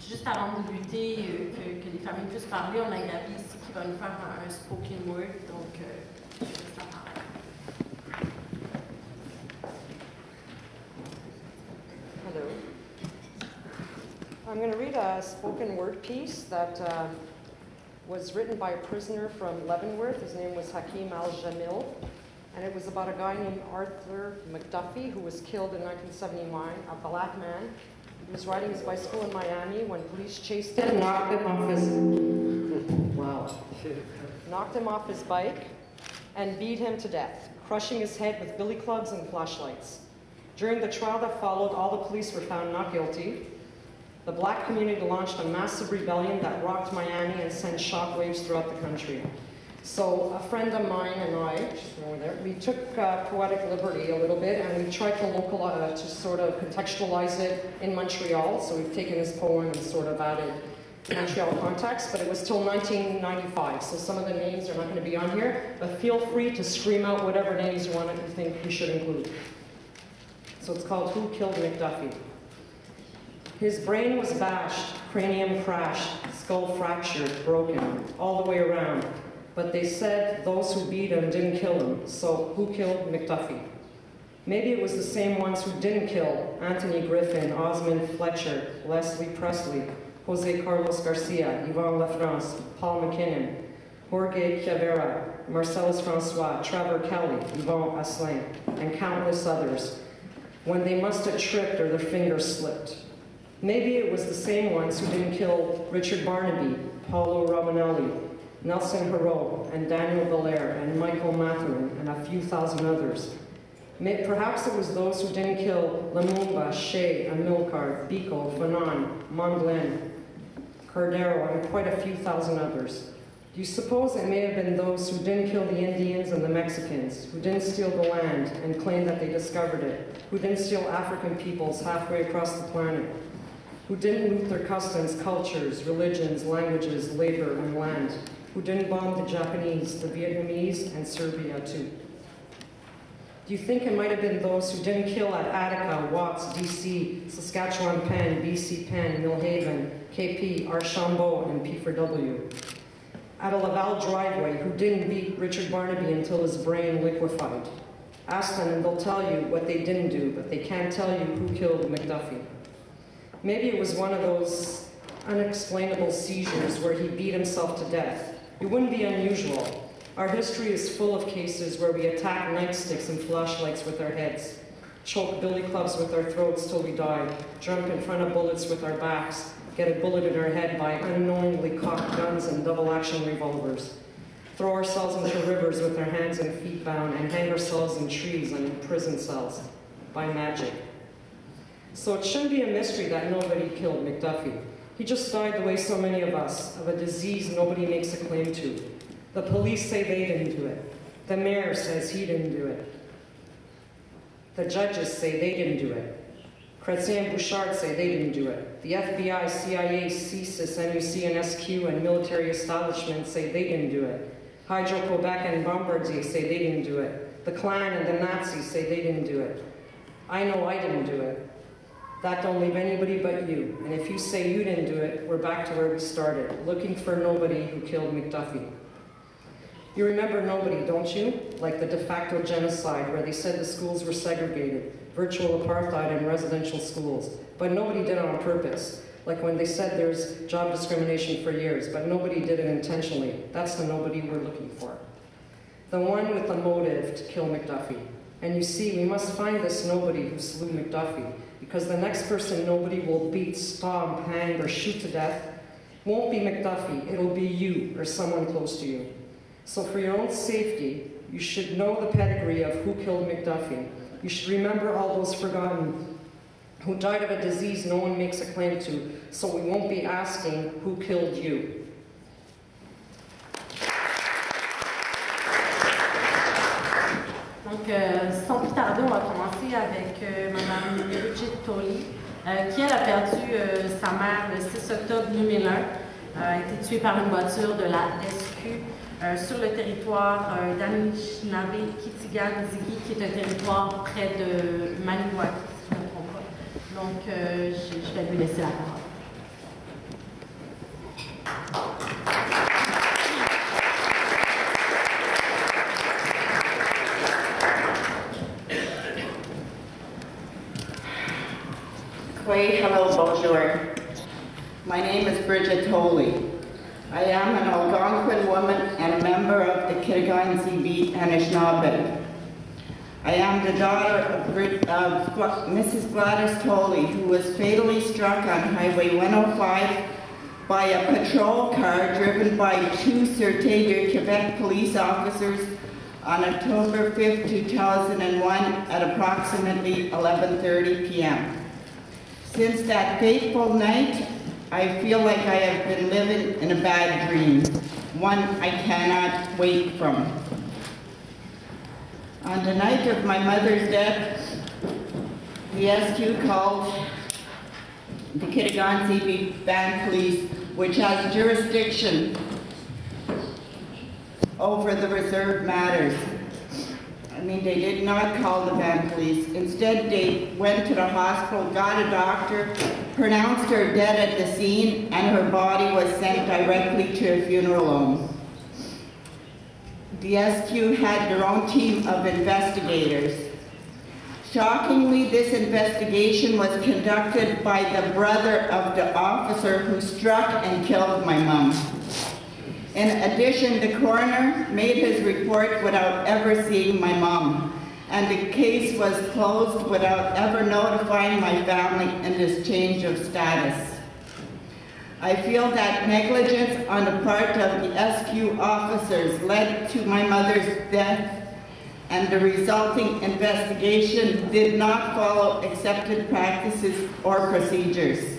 juste avant de débuter, que les familles puissent parler, on a Gabi ici qui va nous faire un spoken word, donc je laisse la parole. Hello. I'm going to read a spoken word piece that was written by a prisoner from Leavenworth. His name was Hakeem Al-Jamil, and it was about a guy named Arthur McDuffie who was killed in 1979, a black man. He was riding his bicycle in Miami when police chased him, knocked him off his bike, and beat him to death, crushing his head with billy clubs and flashlights. During the trial that followed, all the police were found not guilty. The black community launched a massive rebellion that rocked Miami and sent shockwaves throughout the country. So a friend of mine and I, she's over there, we took poetic liberty a little bit, and we tried to sort of contextualize it in Montreal. So we've taken this poem and sort of added Montreal context, but it was till 1995. So some of the names are not going to be on here, but feel free to scream out whatever names you think we should include. So it's called Who Killed McDuffie? His brain was bashed, cranium crashed, skull fractured, broken, all the way around. But they said those who beat him didn't kill him, so who killed McDuffie? Maybe it was the same ones who didn't kill Anthony Griffin, Osmond Fletcher, Leslie Presley, Jose Carlos Garcia, Yvon Lafrance, Paul McKinnon, Jorge Chiavera, Marcellus Francois, Trevor Kelly, Yvon Asselin, and countless others, when they must have tripped or their fingers slipped. Maybe it was the same ones who didn't kill Richard Barnaby, Paulo Romanelli, Nelson Haro, and Daniel Belair, and Michael Mathurin, and a few thousand others. Perhaps it was those who didn't kill Lumumba, Shea, Amilcar, Biko, Fanon, Mondlane, Cordero, and quite a few thousand others. Do you suppose it may have been those who didn't kill the Indians and the Mexicans, who didn't steal the land and claim that they discovered it, who didn't steal African peoples halfway across the planet, who didn't loot their customs, cultures, religions, languages, labor, and land, who didn't bomb the Japanese, the Vietnamese, and Serbia too? Do you think it might have been those who didn't kill at Attica, Watts, DC, Saskatchewan Penn, BC Penn, Millhaven, KP, Archambault, and P4W? At a Laval driveway, who didn't beat Richard Barnaby until his brain liquefied? Ask them and they'll tell you what they didn't do, but they can't tell you who killed McDuffie. Maybe it was one of those unexplainable seizures where he beat himself to death. It wouldn't be unusual. Our history is full of cases where we attack nightsticks and flashlights with our heads, choke billy clubs with our throats till we die, jump in front of bullets with our backs, get a bullet in our head by unknowingly cocked guns and double-action revolvers, throw ourselves into rivers with our hands and feet bound, and hang ourselves in trees and in prison cells by magic. So it shouldn't be a mystery that nobody killed McDuffie. He just died the way so many of us, of a disease nobody makes a claim to. The police say they didn't do it. The mayor says he didn't do it. The judges say they didn't do it. Chrétien and Bouchard say they didn't do it. The FBI, CIA, CSIS, NUC, and SQ, and military establishments say they didn't do it. Hydro-Quebec and Bombardier say they didn't do it. The Klan and the Nazis say they didn't do it. I know I didn't do it. That don't leave anybody but you. And if you say you didn't do it, we're back to where we started, looking for nobody who killed McDuffie. You remember nobody, don't you? Like the de facto genocide where they said the schools were segregated, virtual apartheid in residential schools, but nobody did it on purpose. Like when they said there's job discrimination for years, but nobody did it intentionally. That's the nobody we're looking for. The one with the motive to kill McDuffie. And you see, we must find this nobody who slew McDuffie, because the next person nobody will beat, stomp, hang, or shoot to death won't be McDuffie, it'll be you or someone close to you. So for your own safety, you should know the pedigree of who killed McDuffie. You should remember all those forgotten who died of a disease no one makes a claim to, so we won't be asking who killed you. Donc, sans plus tarder, on va commencer avec Mme Bridget Tolley, qui elle a perdu sa mère le 6 octobre 2001, a été tuée par une voiture de la SQ sur le territoire d'Anishinaabe-Kitigan-Ziggy, qui est un territoire près de Maniwaki, si je ne me trompe pas. Donc, je vais lui laisser la parole. My name is Bridget Tolley. I am an Algonquin woman and a member of the Kitigan-Zibi Anishinaabe. I am the daughter of Mrs. Gladys Tolley, who was fatally struck on Highway 105 by a patrol car driven by two Sûreté du Québec police officers on October 5, 2001 at approximately 11:30 p.m. Since that fateful night, I feel like I have been living in a bad dream, one I cannot wake from. On the night of my mother's death, the SQ called the Kitigan-Zibi Band Police, which has jurisdiction over the reserved matters. They did not call the band police. Instead, they went to the hospital, got a doctor, pronounced her dead at the scene, and her body was sent directly to a funeral home. The SQ had their own team of investigators. Shockingly, this investigation was conducted by the brother of the officer who struck and killed my mom. In addition, the coroner made his report without ever seeing my mom, and the case was closed without ever notifying my family in this change of status. I feel that negligence on the part of the SQ officers led to my mother's death, and the resulting investigation did not follow accepted practices or procedures.